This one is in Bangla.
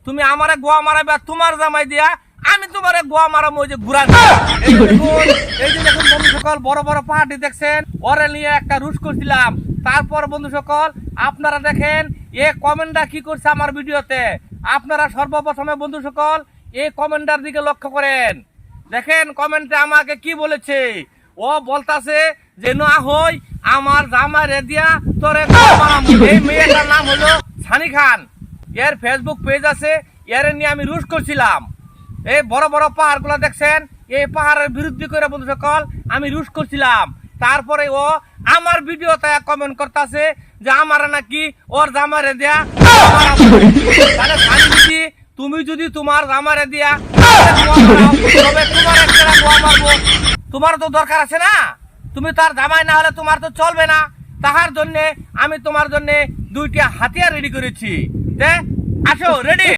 তুমি আমারে গোয়া মারাবে আর তোমার জামাই দিয়া আমি তোমারে গোয়া মারাবো ওই যে ঘুরা এই যে দেখুন বন্ধু সকল বড় বড় পাহাড়ি দেখছেন ওরে নিয়ে একটা রুশ করছিলাম। তারপর বন্ধু সকল আপনারা দেখেন এ কমেন্টটা কি করছে আমার ভিডিওতে। আপনারা সর্বপ্রথমে বন্ধু সকল এই কমেন্টার দিকে লক্ষ্য করেন। দেখেন কমেন্টে আমাকে কি বলেছে। ও বলতাছে যে না হই আমার জামাই রে দিয়া তোরে এই মেয়েটার নাম হলো সানি খান। এর ফেসবুক পেজ আছে, এর নিয়ে আমি রুশ করছিলাম। এই বড় বড় পাহাড় গুলা দেখছেন, এই পাহাড়ের বিরুদ্ধে করে বন্ধু সকল আমি রুশ করছিলাম। তারপরে ও আমার ভিডিওতে কমেন্ট করতেছে যে আমার নাকি ওর জামারে দেয়া। তাহলে সানি দিদি তুমি যদি তোমার জামারে দিয়া তবে তোমার একটা গোয়া মারবো। তোমার তো দরকার আছে না, তুমি তার জামাই না হলে তোমার তো চলবে না। তাহার জন্য আমি তোমার জন্য 2টা হাতিয়ার রেডি করেছি। আসো রেডি।